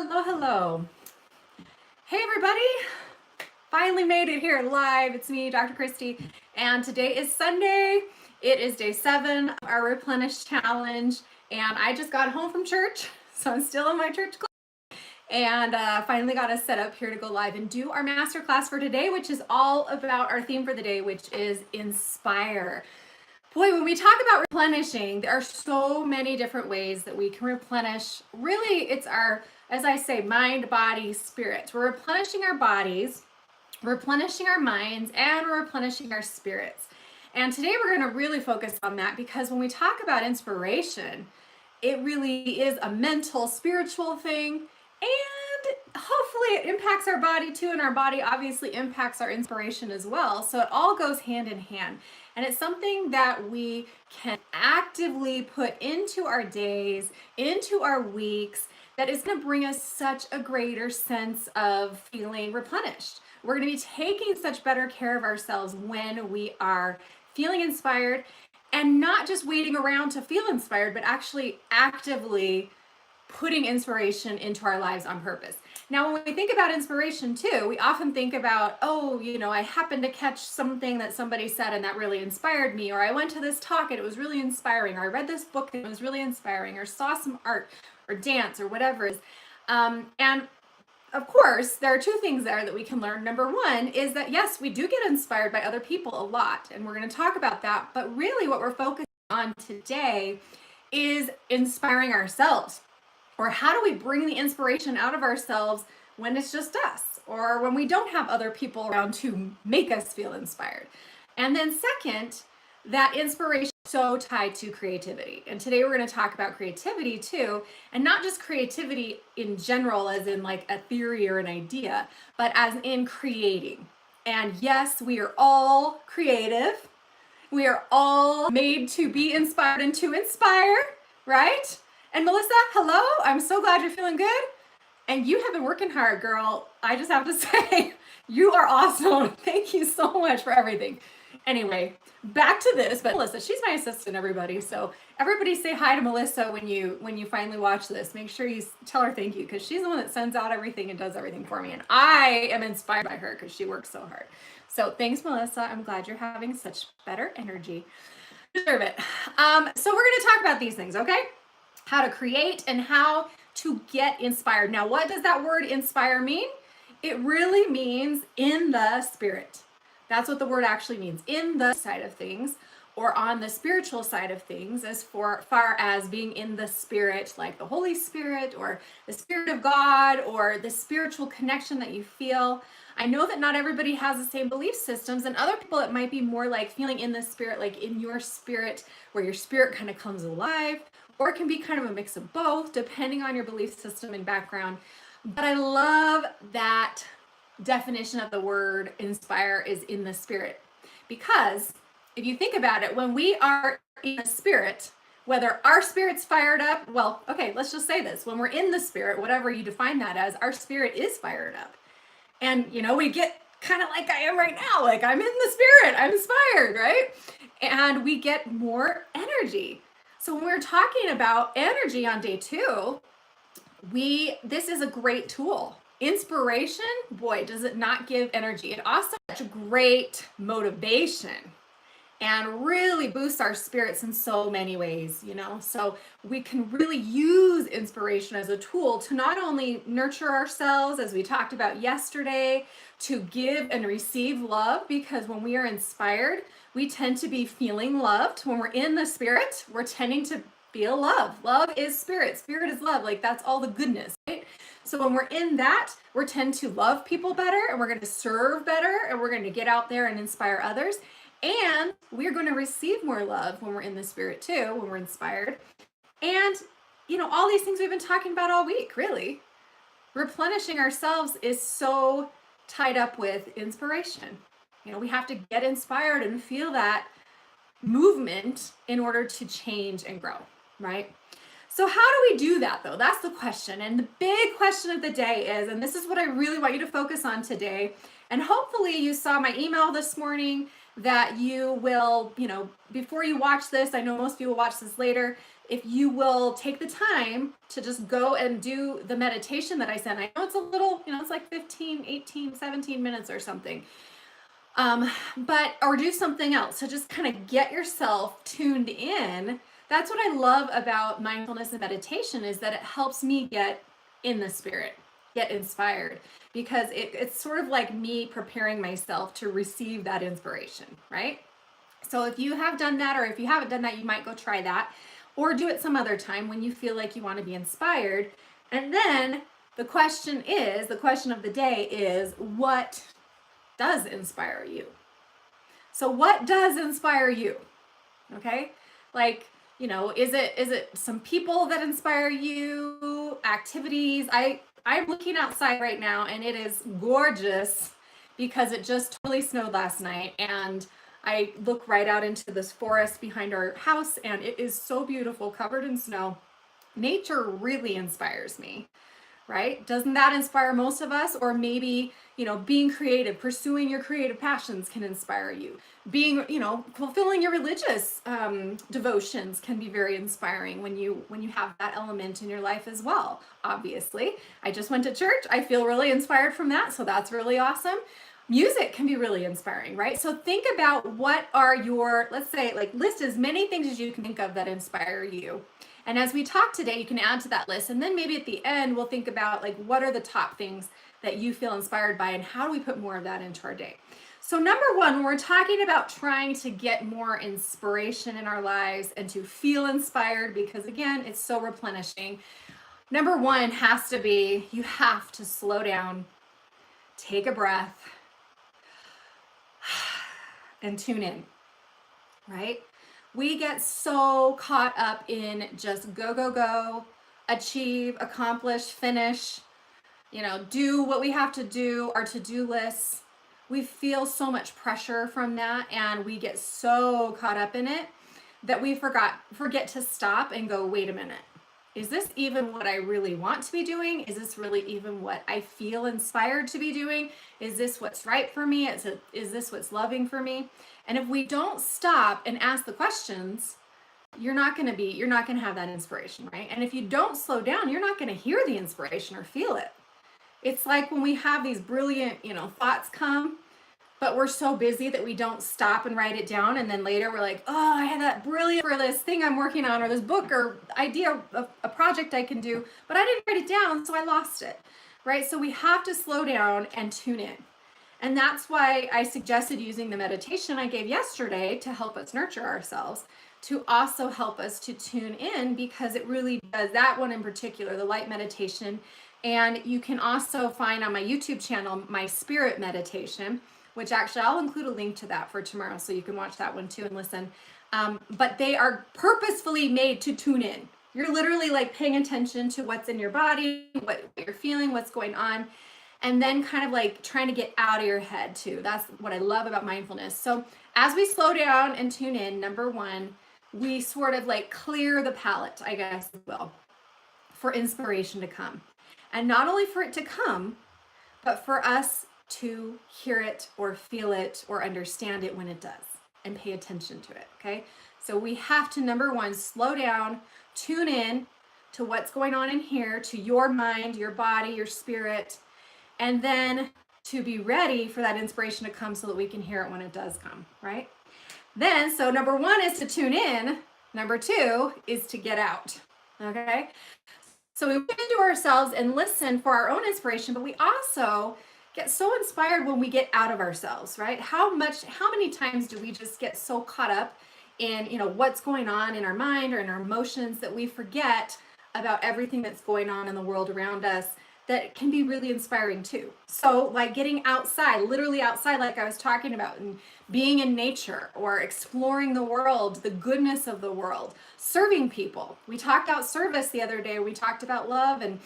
Hello, hello. Hey, everybody. Finally made it here live. It's me, Dr. Christy, and today is Sunday. It is day 7 of our Replenish challenge, and I just got home from church, so I'm still in my church clothes, and finally got us set up here to go live and do our masterclass for today, which is all about our theme for the day, which is inspire. Boy, when we talk about replenishing, there are so many different ways that we can replenish. Really, it's our, as I say, mind, body, spirit. We're replenishing our bodies, replenishing our minds, and we're replenishing our spirits. And today we're going to really focus on that because when we talk about inspiration, it really is a mental, spiritual thing. And hopefully it impacts our body too, and our body obviously impacts our inspiration as well. So it all goes hand in hand. And it's something that we can actively put into our days, into our weeks, that is going to bring us such a greater sense of feeling replenished. We're going to be taking such better care of ourselves when we are feeling inspired and not just waiting around to feel inspired, but actually actively putting inspiration into our lives on purpose. Now, when we think about inspiration too, we often think about, oh, I happened to catch something that somebody said and that really inspired me, or I went to this talk and it was really inspiring, or I read this book and it was really inspiring, or saw some art or dance or whatever it is. And of course, there are two things there that we can learn. Number one is that, yes, we do get inspired by other people a lot, and we're going to talk about that. But really what we're focusing on today is inspiring ourselves. Or how do we bring the inspiration out of ourselves when it's just us, or when we don't have other people around to make us feel inspired? And then second, that inspiration is so tied to creativity. And today we're going to talk about creativity too, and not just creativity in general as in like a theory or an idea, but as in creating. And yes, we are all creative. We are all made to be inspired and to inspire, right? And Melissa, hello. I'm so glad you're feeling good. And you have been working hard, girl. I just have to say, you are awesome. Thank you so much for everything. Anyway, back to this. But Melissa, she's my assistant, everybody. So everybody say hi to Melissa when you finally watch this. Make sure you tell her thank you, because she's the one that sends out everything and does everything for me. And I am inspired by her because she works so hard. So thanks, Melissa. I'm glad you're having such better energy. Deserve it. So we're going to talk about these things, okay? How to create and how to get inspired. Now, what does that word inspire mean? It really means in the spirit. That's what the word actually means, in the side of things, or on the spiritual side of things, as far as being in the spirit, like the Holy Spirit or the Spirit of God, or the spiritual connection that you feel. I know that not everybody has the same belief systems, and other people it might be more like feeling in the spirit, like in your spirit, where your spirit kind of comes alive, or it can be kind of a mix of both, depending on your belief system and background. But I love that definition of the word inspire is in the spirit, because if you think about it, when we are in the spirit, whether our spirit's fired up, well, okay, let's just say this. When we're in the spirit, whatever you define that as, our spirit is fired up. And, we get kind of like I am right now, like I'm in the spirit, I'm inspired, right? And we get more energy. So when we're talking about energy on day 2, this is a great tool. Inspiration, boy, does it not give energy. It also has great motivation and really boosts our spirits in so many ways, So we can really use inspiration as a tool to not only nurture ourselves, as we talked about yesterday, to give and receive love, because when we are inspired, we tend to be feeling loved. When we're in the spirit, we're tending to feel love. Love is spirit. Spirit is love. Like that's all the goodness, right? So when we're in that, we tend to love people better, and we're going to serve better, and we're going to get out there and inspire others. And we're going to receive more love when we're in the spirit too, when we're inspired. And, all these things we've been talking about all week, really. Replenishing ourselves is so tied up with inspiration. We have to get inspired and feel that movement in order to change and grow, right? So how do we do that though? That's the question. And the big question of the day is, and this is what I really want you to focus on today, and hopefully you saw my email this morning, that you will, before you watch this, I know most of you will watch this later, if you will take the time to just go and do the meditation that I sent. I know it's a little, it's like 15, 18, 17 minutes or something. Or do something else. So just kind of get yourself tuned in. That's what I love about mindfulness and meditation, is that it helps me get in the spirit, get inspired, because it's sort of like me preparing myself to receive that inspiration, right? So if you have done that, or if you haven't done that, you might go try that, or do it some other time when you feel like you want to be inspired. And then the question of the day is, what does inspire you? So what does inspire you? Okay? Like, is it some people that inspire you, activities? I'm looking outside right now and it is gorgeous because it just totally snowed last night, and I look right out into this forest behind our house and it is so beautiful, covered in snow. Nature really inspires me, right? Doesn't that inspire most of us? Or maybe, being creative, pursuing your creative passions can inspire you. Being, fulfilling your religious devotions can be very inspiring when you have that element in your life as well. Obviously, I just went to church. I feel really inspired from that. So that's really awesome. Music can be really inspiring, right? So think about what are your, let's say, like, list as many things as you can think of that inspire you. And as we talk today, you can add to that list. And then maybe at the end, we'll think about, like, what are the top things that you feel inspired by and how do we put more of that into our day? So number one, when we're talking about trying to get more inspiration in our lives and to feel inspired, because again, it's so replenishing. Number one has to be, you have to slow down, take a breath, and tune in, right? We get so caught up in just go, go, go, achieve, accomplish, finish, do what we have to do, our to-do lists. We feel so much pressure from that, and we get so caught up in it that we forget to stop and go, wait a minute. Is this even what I really want to be doing? Is this really even what I feel inspired to be doing? Is this what's right for me? Is this what's loving for me? And if we don't stop and ask the questions, you're not going to have that inspiration, right? And if you don't slow down, you're not going to hear the inspiration or feel it. It's like when we have these brilliant, thoughts come, but we're so busy that we don't stop and write it down. And then later we're like, oh, I had that brilliant for this thing I'm working on, or this book or idea of a project I can do, but I didn't write it down, so I lost it, right? So we have to slow down and tune in. And that's why I suggested using the meditation I gave yesterday to help us nurture ourselves, to also help us to tune in, because it really does, that one in particular, the light meditation. And you can also find on my YouTube channel, my spirit meditation, which actually I'll include a link to that for tomorrow, so you can watch that one too and listen. But they are purposefully made to tune in. You're literally like paying attention to what's in your body, what you're feeling, what's going on, and then kind of like trying to get out of your head too. That's what I love about mindfulness. So as we slow down and tune in, number one, we sort of like clear the palette, I guess, for inspiration to come. And not only for it to come, but for us to hear it or feel it or understand it when it does, and pay attention to it, okay? So we have to, number one, slow down, tune in to what's going on in here, to your mind, your body, your spirit, and then to be ready for that inspiration to come so that we can hear it when it does come, right? Then, so number one is to tune in. Number two is to get out, okay? So we look into ourselves and listen for our own inspiration, but we also get so inspired when we get out of ourselves, right? How many times do we just get so caught up in, what's going on in our mind or in our emotions that we forget about everything that's going on in the world around us that can be really inspiring too. So like getting outside, literally outside, like I was talking about, and being in nature or exploring the world, the goodness of the world, serving people. We talked about service the other day. We talked about love, and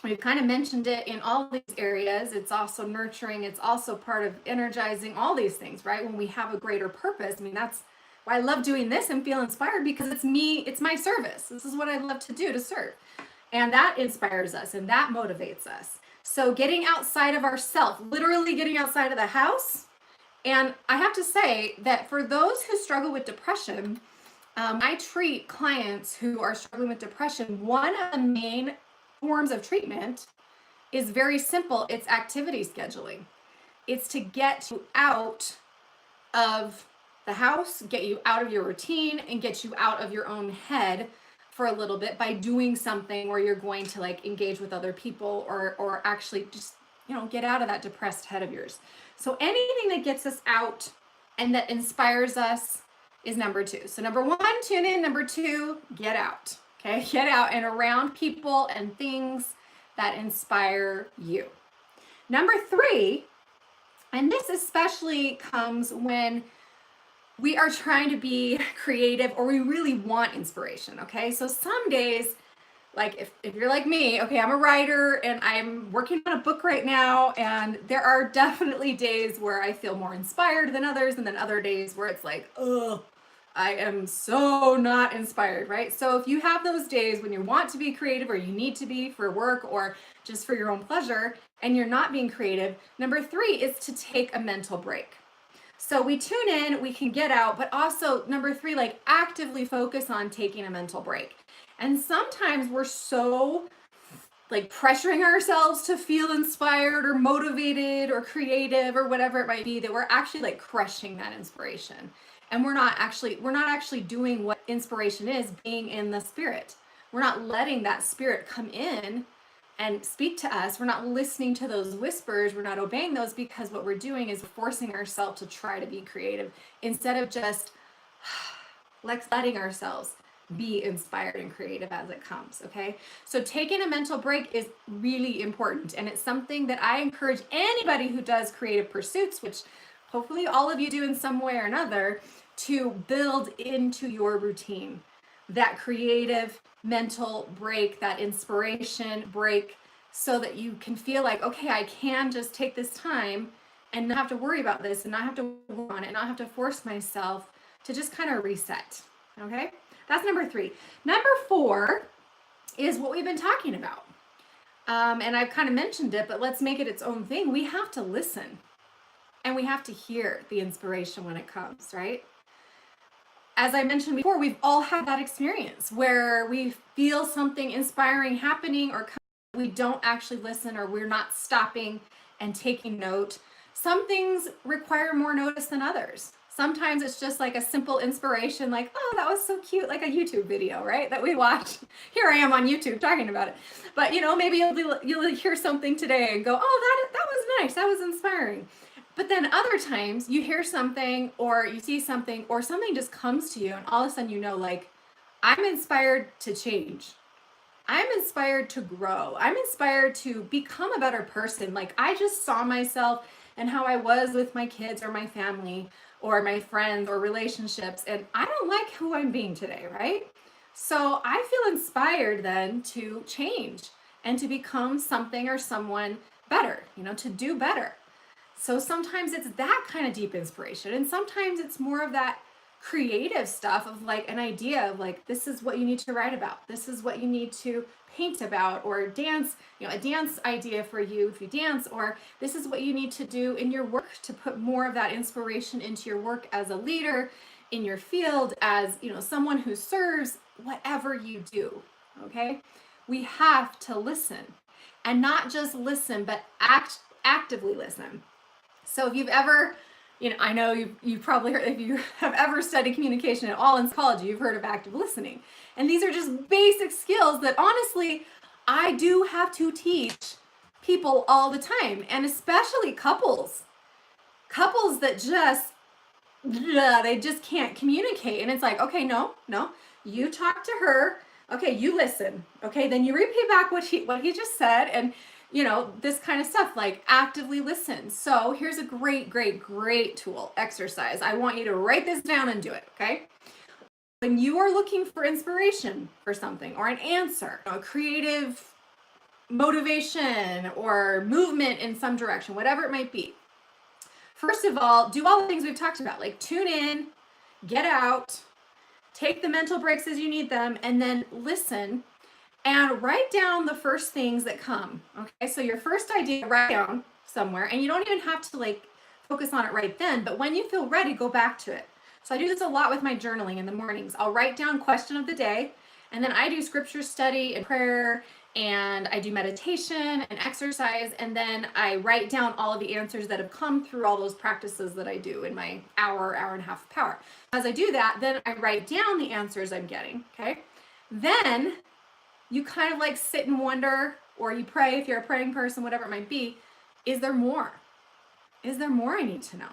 we've kind of mentioned it in all these areas. It's also nurturing. It's also part of energizing, all these things, right? When we have a greater purpose. I mean, that's why I love doing this and feel inspired, because it's me, it's my service. This is what I love to do, to serve. And that inspires us and that motivates us. So getting outside of ourselves, literally getting outside of the house. And I have to say that for those who struggle with depression, I treat clients who are struggling with depression. One of the main forms of treatment is very simple. It's activity scheduling. It's to get you out of the house, get you out of your routine, and get you out of your own head for a little bit by doing something where you're going to like engage with other people or actually just, get out of that depressed head of yours. So anything that gets us out and that inspires us is number 2. So number 1, tune in. Number 2, get out. Okay, get out and around people and things that inspire you. Number 3, and this especially comes when we are trying to be creative or we really want inspiration, okay? So some days, like if you're like me, okay, I'm a writer and I'm working on a book right now, and there are definitely days where I feel more inspired than others, and then other days where it's like, ugh, I am so not inspired, right? So if you have those days when you want to be creative or you need to be for work or just for your own pleasure and you're not being creative, number 3 is to take a mental break. So we tune in, we can get out, but also number 3, like actively focus on taking a mental break. And sometimes we're so like pressuring ourselves to feel inspired or motivated or creative or whatever it might be that we're actually like crushing that inspiration. And we're not actually doing what inspiration is, being in the spirit. We're not letting that spirit come in and speak to us. We're not listening to those whispers. We're not obeying those, because what we're doing is forcing ourselves to try to be creative instead of just letting ourselves be inspired and creative as it comes, okay? So taking a mental break is really important, and it's something that I encourage anybody who does creative pursuits, which hopefully all of you do in some way or another, to build into your routine. That creative mental break, that inspiration break, so that you can feel like, okay, I can just take this time and not have to worry about this and not have to work on it, not have to force myself to just kind of reset, okay? That's number 3. Number 4 is what we've been talking about. And I've kind of mentioned it, but let's make it its own thing. We have to listen and we have to hear the inspiration when it comes, right? As I mentioned before, we've all had that experience where we feel something inspiring happening or we don't actually listen, or we're not stopping and taking note. Some things require more notice than others. Sometimes it's just like a simple inspiration, like, oh, that was so cute, like a YouTube video, right? That we watch. Here I am on YouTube talking about it. But maybe you'll hear something today and go, oh, that was nice, that was inspiring. But then other times you hear something or you see something or something just comes to you and all of a sudden like, I'm inspired to change. I'm inspired to grow. I'm inspired to become a better person. Like I just saw myself and how I was with my kids or my family or my friends or relationships, and I don't like who I'm being today, right? So I feel inspired then to change and to become something or someone better, to do better. So sometimes it's that kind of deep inspiration, and sometimes it's more of that creative stuff of like an idea of like, this is what you need to write about, this is what you need to paint about, or dance, a dance idea for you if you dance, or this is what you need to do in your work to put more of that inspiration into your work as a leader in your field, as someone who serves, whatever you do. Okay, we have to listen, and not just listen, but actively listen. So if you've ever, I know you've probably heard, if you have ever studied communication at all in college, you've heard of active listening. And these are just basic skills that honestly, I do have to teach people all the time, and especially couples that they just can't communicate. And it's like, okay, no, you talk to her. Okay, you listen. Okay, then you repeat back what he just said, and this kind of stuff, like actively listen. So here's a great tool, exercise. I want you to write this down and do it, okay? When you are looking for inspiration for something or an answer, a creative motivation or movement in some direction, whatever it might be, first of all, do all the things we've talked about, like tune in, get out, take the mental breaks as you need them, and then listen. And write down the first things that come, okay? So your first idea, write down somewhere, and you don't even have to like focus on it right then, but when you feel ready, go back to it. So I do this a lot with my journaling in the mornings. I'll write down question of the day, and then I do scripture study and prayer, and I do meditation and exercise, and then I write down all of the answers that have come through all those practices that I do in my hour and a half of power. As I do that, then I write down the answers I'm getting, okay? Then you kind of like sit and wonder, or you pray if you're a praying person, whatever it might be, is there more? Is there more I need to know?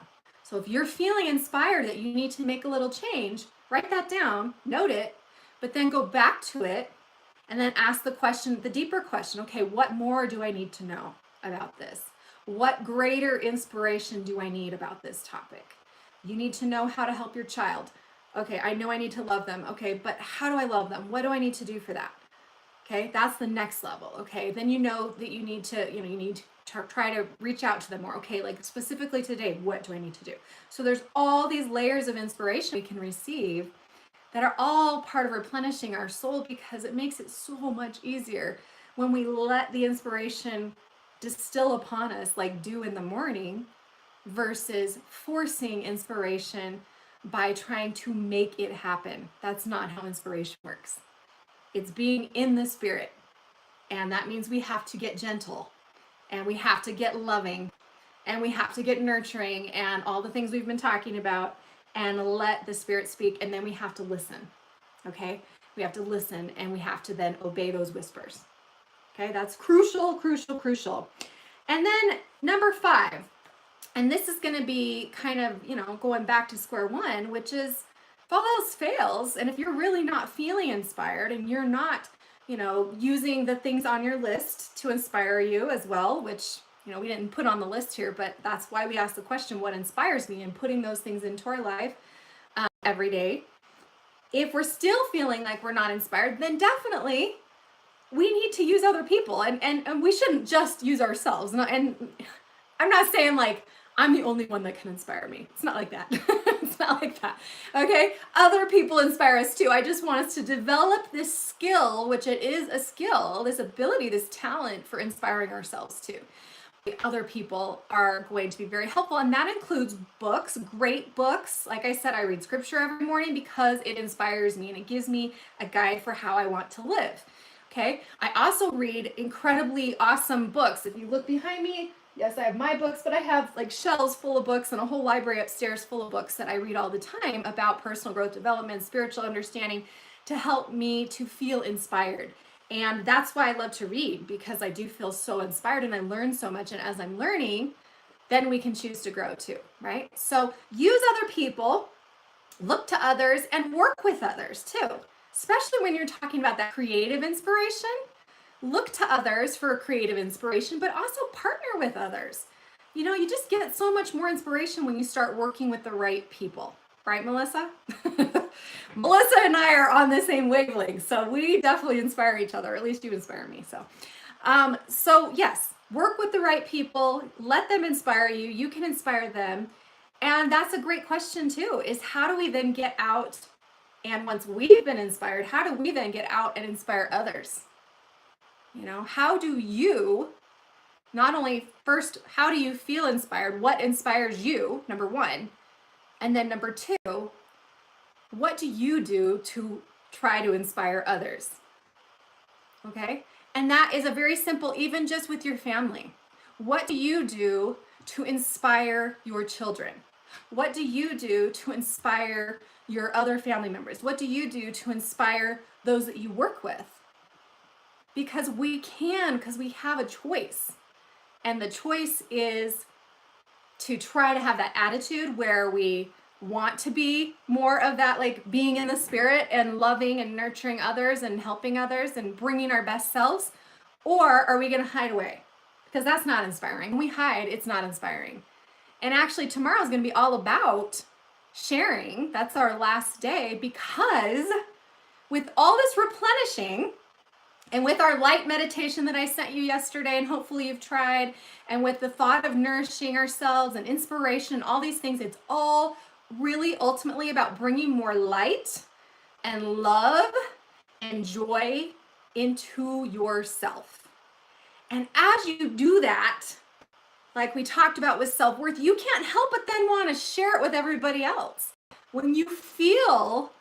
So if you're feeling inspired that you need to make a little change, write that down, note it, but then go back to it and then ask the question, the deeper question, okay, what more do I need to know about this? What greater inspiration do I need about this topic? You need to know how to help your child. Okay, I know I need to love them. Okay, but how do I love them? What do I need to do for that? Okay, that's the next level. Okay, then you know that you need to, you need to try to reach out to them more. Okay, like specifically today, what do I need to do? So there's all these layers of inspiration we can receive that are all part of replenishing our soul, because it makes it so much easier when we let the inspiration distill upon us like dew in the morning, versus forcing inspiration by trying to make it happen. That's not how inspiration works. It's being in the spirit. And that means we have to get gentle, and we have to get loving, and we have to get nurturing, and all the things we've been talking about, and let the spirit speak. And then we have to listen. Okay? We have to listen, and we have to then obey those whispers. Okay? That's crucial, crucial, crucial. And then number 5, and this is going to be kind of, going back to square one, which is if all else fails, and if you're really not feeling inspired, and you're not, using the things on your list to inspire you as well, which, we didn't put on the list here, but that's why we asked the question, what inspires me, and putting those things into our life every day. If we're still feeling like we're not inspired, then definitely we need to use other people, and we shouldn't just use ourselves. And I'm not saying like I'm the only one that can inspire me. It's not like that. It's not like that. Okay? Other people inspire us too. I just want us to develop this skill, which it is a skill, this ability, this talent for inspiring ourselves too. Other people are going to be very helpful, and that includes books, great books. Like I said, I read scripture every morning because it inspires me and it gives me a guide for how I want to live. Okay? I also read incredibly awesome books. If you look behind me, yes, I have my books, but I have like shelves full of books and a whole library upstairs full of books that I read all the time about personal growth development, spiritual understanding, to help me to feel inspired. And that's why I love to read, because I do feel so inspired and I learn so much. And as I'm learning, then we can choose to grow too, right? So use other people, look to others, and work with others too, especially when you're talking about that creative inspiration. Look to others for creative inspiration, but also partner with others. You just get so much more inspiration when you start working with the right people. Right, Melissa? Melissa and I are on the same wavelength, so we definitely inspire each other. At least you inspire me. So yes, work with the right people. Let them inspire you. You can inspire them. And that's a great question too, is how do we then get out? And once we've been inspired, how do we then get out and inspire others? How do you, not only first, how do you feel inspired? What inspires you, number 1? And then number 2, what do you do to try to inspire others? Okay? And that is a very simple, even just with your family. What do you do to inspire your children? What do you do to inspire your other family members? What do you do to inspire those that you work with? Because we can, because we have a choice. And the choice is to try to have that attitude where we want to be more of that, like being in the spirit and loving and nurturing others and helping others and bringing our best selves. Or are we going to hide away? Because that's not inspiring. When we hide, it's not inspiring. And actually tomorrow is going to be all about sharing. That's our last day, because with all this replenishing, and with our light meditation that I sent you yesterday, and hopefully you've tried, and with the thought of nourishing ourselves and inspiration and all these things, it's all really ultimately about bringing more light and love and joy into yourself. And as you do that, like we talked about with self-worth, you can't help but then want to share it with everybody else. when you feel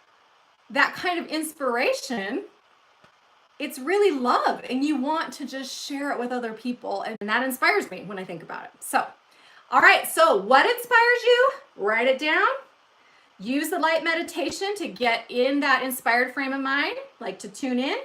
that kind of inspiration, it's really love and you want to just share it with other people. And that inspires me when I think about it. So, all right. So what inspires you? Write it down. Use the light meditation to get in that inspired frame of mind, like to tune in,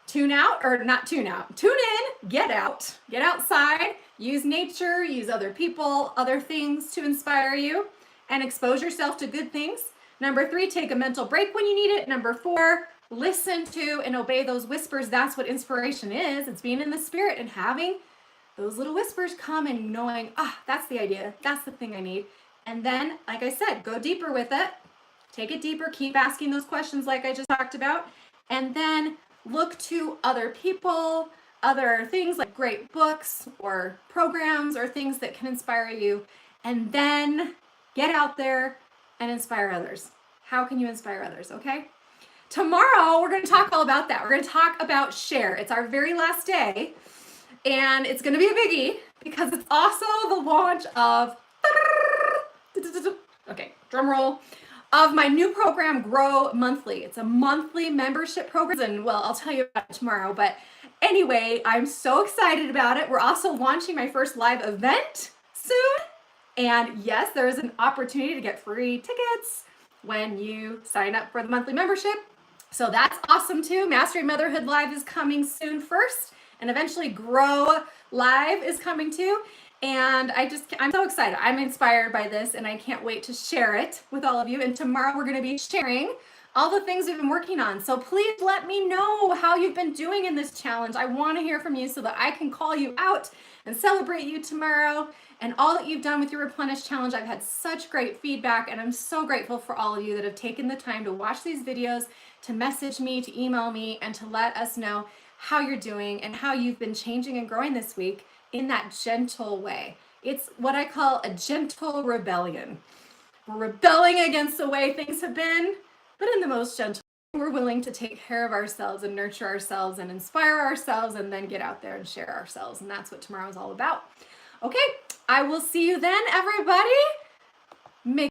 tune out, or not tune out, tune in, get out, get outside, use nature, use other people, other things to inspire you, and expose yourself to good things. Number 3, take a mental break when you need it. Number 4, listen to and obey those whispers. That's what inspiration is. It's being in the spirit and having those little whispers come and knowing, that's the idea. That's the thing I need. And then, like I said, go deeper with it. Take it deeper. Keep asking those questions like I just talked about. And then look to other people, other things like great books or programs or things that can inspire you. And then get out there and inspire others. How can you inspire others? Okay. Tomorrow, we're going to talk all about that. We're going to talk about share. It's our very last day. And it's going to be a biggie because it's also the launch of, okay, drum roll, of my new program, Grow Monthly. It's a monthly membership program. And well, I'll tell you about it tomorrow. But anyway, I'm so excited about it. We're also launching my first live event soon. And yes, there is an opportunity to get free tickets when you sign up for the monthly membership. So that's awesome too. Mastery Motherhood Live is coming soon first. And eventually Grow Live is coming too. And I'm so excited. I'm inspired by this and I can't wait to share it with all of you. And tomorrow we're going to be sharing all the things we've been working on. So please let me know how you've been doing in this challenge. I want to hear from you so that I can call you out and celebrate you tomorrow and all that you've done with your Replenish challenge. I've had such great feedback and I'm so grateful for all of you that have taken the time to watch these videos, to message me, to email me, and to let us know how you're doing and how you've been changing and growing this week in that gentle way. It's what I call a gentle rebellion. We're rebelling against the way things have been, but in the most gentle way. We're willing to take care of ourselves and nurture ourselves and inspire ourselves and then get out there and share ourselves. And that's what tomorrow is all about. Okay, I will see you then, everybody. Make